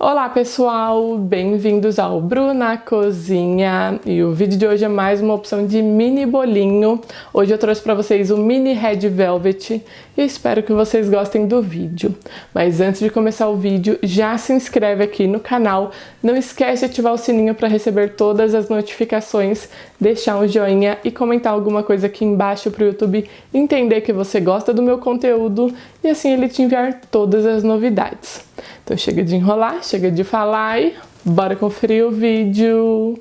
Olá pessoal, bem-vindos ao Bruna Cozinha e o vídeo de hoje é mais uma opção de mini bolinho. Hoje eu trouxe para vocês o mini Red Velvet e espero que vocês gostem do vídeo. Mas antes de começar o vídeo, já se inscreve aqui no canal, não esquece de ativar o sininho para receber todas as notificações, deixar um joinha e comentar alguma coisa aqui embaixo para o YouTube entender que você gosta do meu conteúdo e assim ele te enviar todas as novidades. Então chega de enrolar, chega de falar e bora conferir o vídeo!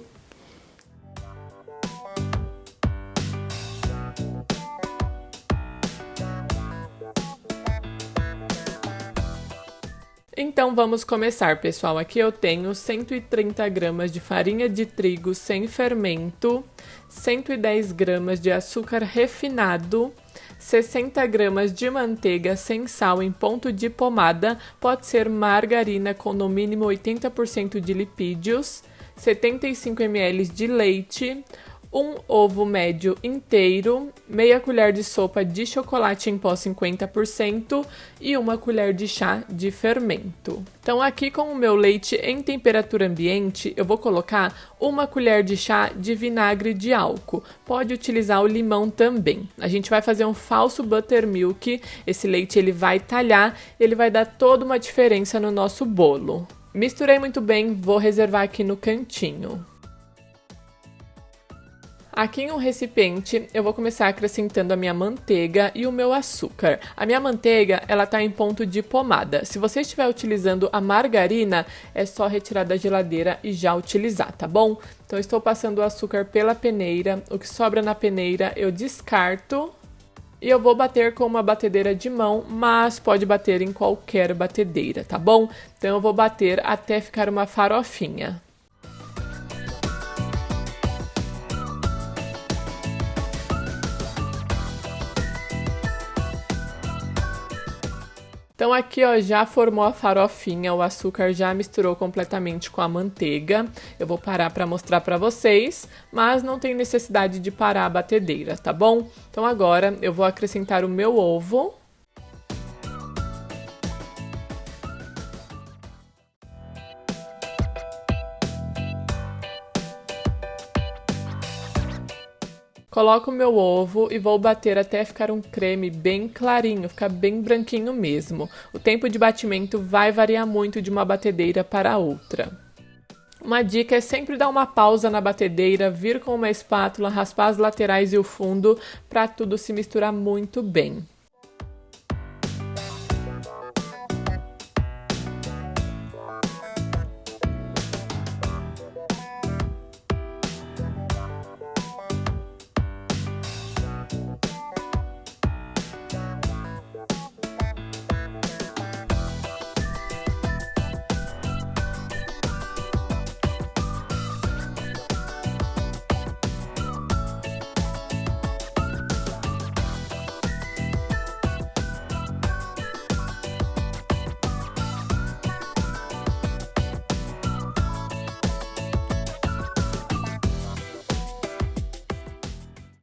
Então vamos começar, pessoal. Aqui eu tenho 130 gramas de farinha de trigo sem fermento, 110 gramas de açúcar refinado, 60 gramas de manteiga sem sal em ponto de pomada, pode ser margarina com no mínimo 80% de lipídios, 75 ml de leite, um ovo médio inteiro, meia colher de sopa de chocolate em pó 50% e uma colher de chá de fermento. Então aqui com o meu leite em temperatura ambiente, eu vou colocar uma colher de chá de vinagre de álcool. Pode utilizar o limão também. A gente vai fazer um falso buttermilk. Esse leite ele vai talhar, ele vai dar toda uma diferença no nosso bolo. Misturei muito bem, vou reservar aqui no cantinho. Aqui em um recipiente, eu vou começar acrescentando a minha manteiga e o meu açúcar. A minha manteiga, ela tá em ponto de pomada. Se você estiver utilizando a margarina, é só retirar da geladeira e já utilizar, tá bom? Então, eu estou passando o açúcar pela peneira. O que sobra na peneira, eu descarto. E eu vou bater com uma batedeira de mão, mas pode bater em qualquer batedeira, tá bom? Então, eu vou bater até ficar uma farofinha. Então aqui ó, já formou a farofinha, o açúcar já misturou completamente com a manteiga. Eu vou parar para mostrar para vocês, mas não tem necessidade de parar a batedeira, tá bom? Então agora eu vou acrescentar o meu ovo. Coloco o meu ovo e vou bater até ficar um creme bem clarinho, ficar bem branquinho mesmo. O tempo de batimento vai variar muito de uma batedeira para outra. Uma dica é sempre dar uma pausa na batedeira, vir com uma espátula, raspar as laterais e o fundo para tudo se misturar muito bem.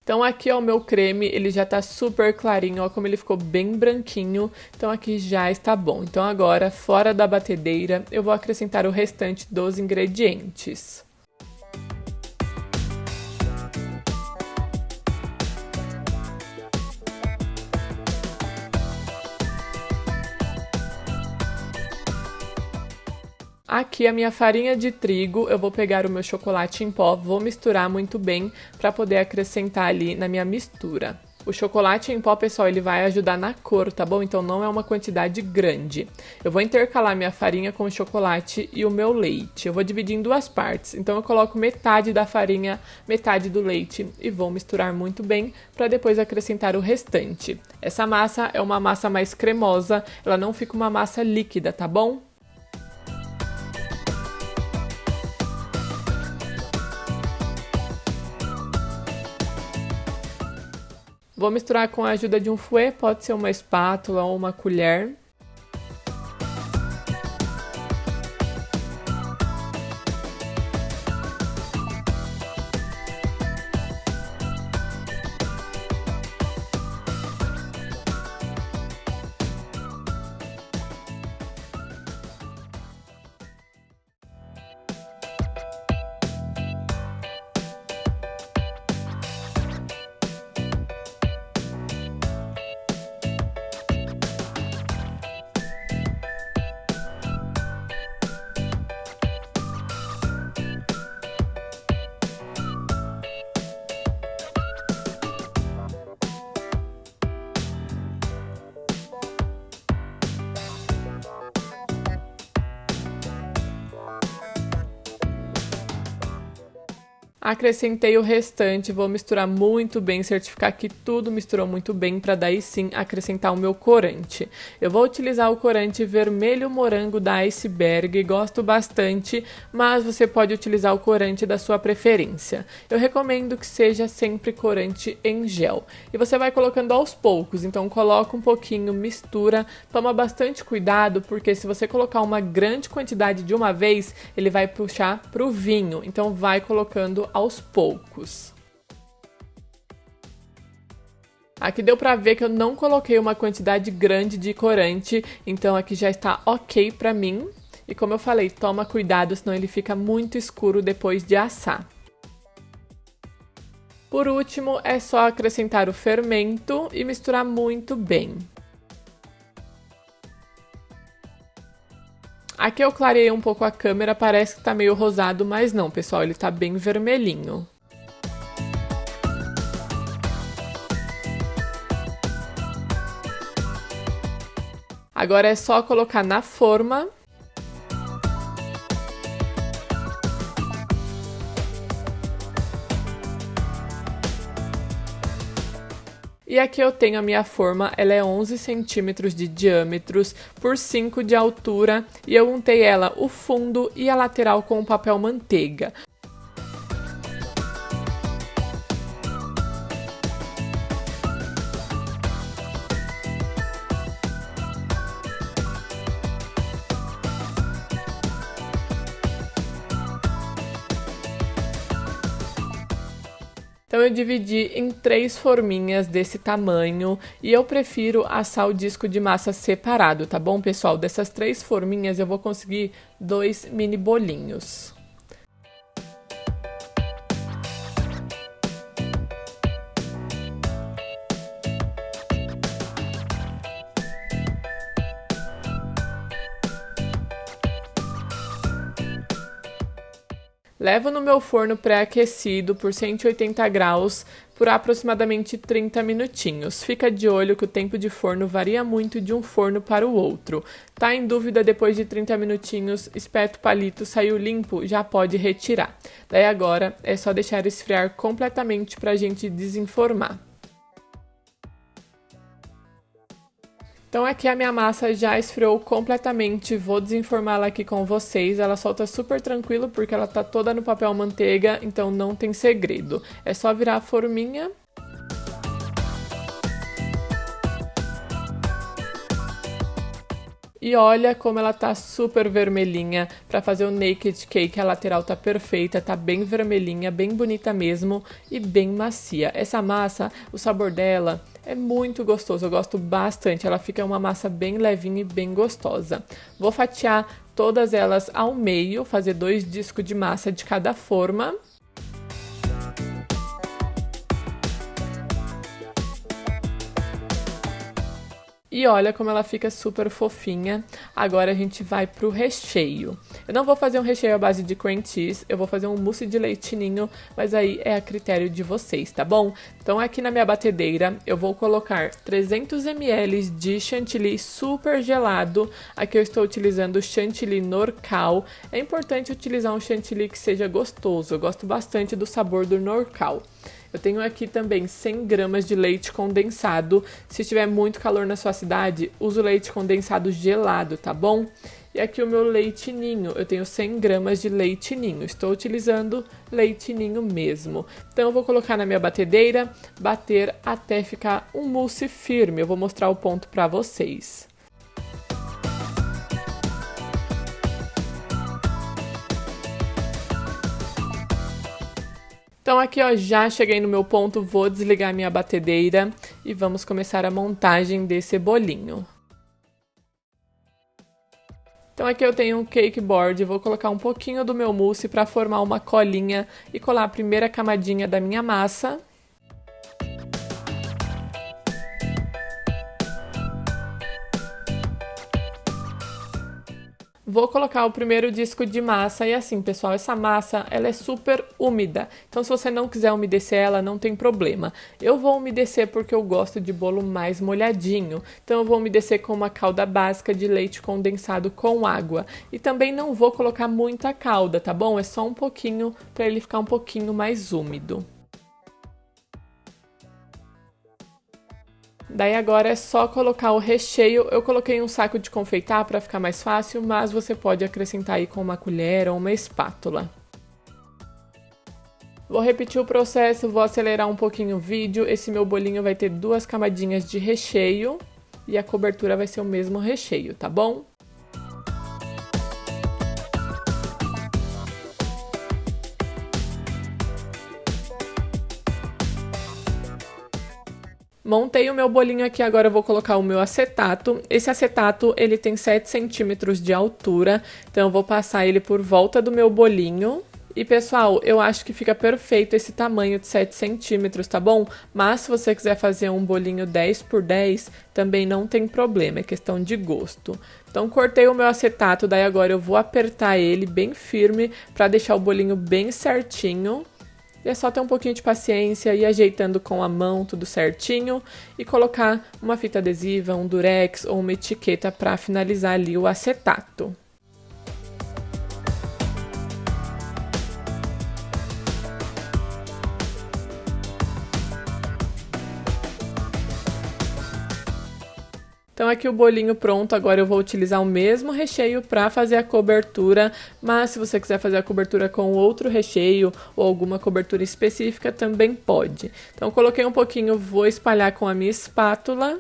Então aqui ó, o meu creme, ele já tá super clarinho, ó como ele ficou bem branquinho, então aqui já está bom. Então agora, fora da batedeira, eu vou acrescentar o restante dos ingredientes. Aqui a minha farinha de trigo, eu vou pegar o meu chocolate em pó, vou misturar muito bem para poder acrescentar ali na minha mistura. O chocolate em pó, pessoal, ele vai ajudar na cor, tá bom? Então não é uma quantidade grande. Eu vou intercalar minha farinha com o chocolate e o meu leite. Eu vou dividir em duas partes. Então eu coloco metade da farinha, metade do leite e vou misturar muito bem para depois acrescentar o restante. Essa massa é uma massa mais cremosa, ela não fica uma massa líquida, tá bom? Vou misturar com a ajuda de um fouet, pode ser uma espátula ou uma colher. Acrescentei o restante, vou misturar muito bem, certificar que tudo misturou muito bem para daí sim acrescentar o meu corante. Eu vou utilizar o corante vermelho morango da Iceberg, gosto bastante, mas você pode utilizar o corante da sua preferência. Eu recomendo que seja sempre corante em gel. E você vai colocando aos poucos, então coloca um pouquinho, mistura, toma bastante cuidado, porque se você colocar uma grande quantidade de uma vez, ele vai puxar para o vinho, então vai colocando aos poucos. Aqui deu pra ver que eu não coloquei uma quantidade grande de corante, então aqui já está ok pra mim. E como eu falei, toma cuidado, senão ele fica muito escuro depois de assar. Por último, é só acrescentar o fermento e misturar muito bem. Aqui eu clareei um pouco a câmera, parece que tá meio rosado, mas não, pessoal, ele tá bem vermelhinho. Agora é só colocar na forma. E aqui eu tenho a minha forma, ela é 11 centímetros de diâmetro por 5 de altura e eu untei ela, o fundo e a lateral com papel manteiga. Então eu dividi em 3 forminhas desse tamanho e eu prefiro assar o disco de massa separado, tá bom, pessoal? Dessas 3 forminhas eu vou conseguir 2 mini bolinhos. Levo no meu forno pré-aquecido por 180 graus por aproximadamente 30 minutinhos. Fica de olho que o tempo de forno varia muito de um forno para o outro. Tá em dúvida depois de 30 minutinhos, espeta o palito, saiu limpo, já pode retirar. Daí agora é só deixar esfriar completamente pra gente desenformar. Então aqui a minha massa já esfriou completamente, vou desenformá-la aqui com vocês, ela solta super tranquilo porque ela tá toda no papel manteiga, então não tem segredo. É só virar a forminha. E olha como ela tá super vermelhinha. Para fazer o naked cake, a lateral tá perfeita, tá bem vermelhinha, bem bonita mesmo e bem macia. Essa massa, o sabor dela é muito gostoso, eu gosto bastante. Ela fica uma massa bem levinha e bem gostosa. Vou fatiar todas elas ao meio, fazer 2 discos de massa de cada forma. E olha como ela fica super fofinha. Agora a gente vai pro recheio. Eu não vou fazer um recheio à base de cream cheese, eu vou fazer um mousse de leite ninho, mas aí é a critério de vocês, tá bom? Então aqui na minha batedeira eu vou colocar 300 ml de chantilly super gelado. Aqui eu estou utilizando o chantilly Norcal. É importante utilizar um chantilly que seja gostoso, eu gosto bastante do sabor do Norcal. Eu tenho aqui também 100 gramas de leite condensado. Se tiver muito calor na sua cidade, use o leite condensado gelado, tá bom? E aqui o meu leite ninho. Eu tenho 100 gramas de leite ninho. Estou utilizando leite ninho mesmo. Então eu vou colocar na minha batedeira, bater até ficar um mousse firme. Eu vou mostrar o ponto para vocês. Então aqui ó, já cheguei no meu ponto, vou desligar minha batedeira e vamos começar a montagem desse bolinho. Então aqui eu tenho um cake board, vou colocar um pouquinho do meu mousse para formar uma colinha e colar a primeira camadinha da minha massa. Vou colocar o primeiro disco de massa e assim, pessoal, essa massa, ela é super úmida. Então, se você não quiser umedecer ela, não tem problema. Eu vou umedecer porque eu gosto de bolo mais molhadinho. Então, eu vou umedecer com uma calda básica de leite condensado com água. E também não vou colocar muita calda, tá bom? É só um pouquinho para ele ficar um pouquinho mais úmido. Daí agora é só colocar o recheio. Eu coloquei um saco de confeitar para ficar mais fácil, mas você pode acrescentar aí com uma colher ou uma espátula. Vou repetir o processo, vou acelerar um pouquinho o vídeo. Esse meu bolinho vai ter 2 camadinhas de recheio e a cobertura vai ser o mesmo recheio, tá bom? Montei o meu bolinho aqui, agora eu vou colocar o meu acetato. Esse acetato, ele tem 7 centímetros de altura, então eu vou passar ele por volta do meu bolinho. E pessoal, eu acho que fica perfeito esse tamanho de 7 centímetros, tá bom? Mas se você quiser fazer um bolinho 10 por 10, também não tem problema, é questão de gosto. Então cortei o meu acetato, daí agora eu vou apertar ele bem firme para deixar o bolinho bem certinho. E é só ter um pouquinho de paciência e ir ajeitando com a mão tudo certinho e colocar uma fita adesiva, um durex ou uma etiqueta para finalizar ali o acetato. Então aqui o bolinho pronto, agora eu vou utilizar o mesmo recheio para fazer a cobertura, mas se você quiser fazer a cobertura com outro recheio ou alguma cobertura específica, também pode. Então coloquei um pouquinho, vou espalhar com a minha espátula.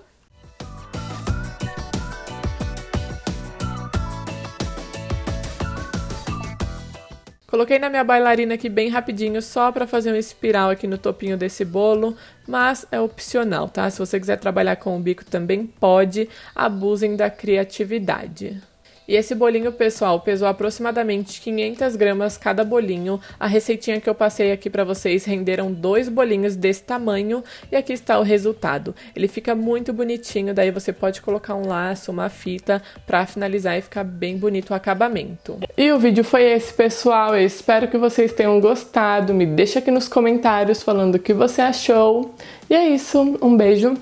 Coloquei na minha bailarina aqui bem rapidinho, só para fazer um espiral aqui no topinho desse bolo, mas é opcional, tá? Se você quiser trabalhar com o bico também pode, abusem da criatividade. E esse bolinho, pessoal, pesou aproximadamente 500 gramas cada bolinho. A receitinha que eu passei aqui pra vocês renderam 2 bolinhos desse tamanho. E aqui está o resultado. Ele fica muito bonitinho, daí você pode colocar um laço, uma fita pra finalizar e ficar bem bonito o acabamento. E o vídeo foi esse, pessoal. Eu espero que vocês tenham gostado. Me deixa aqui nos comentários falando o que você achou. E é isso, um beijo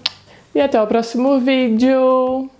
e até o próximo vídeo.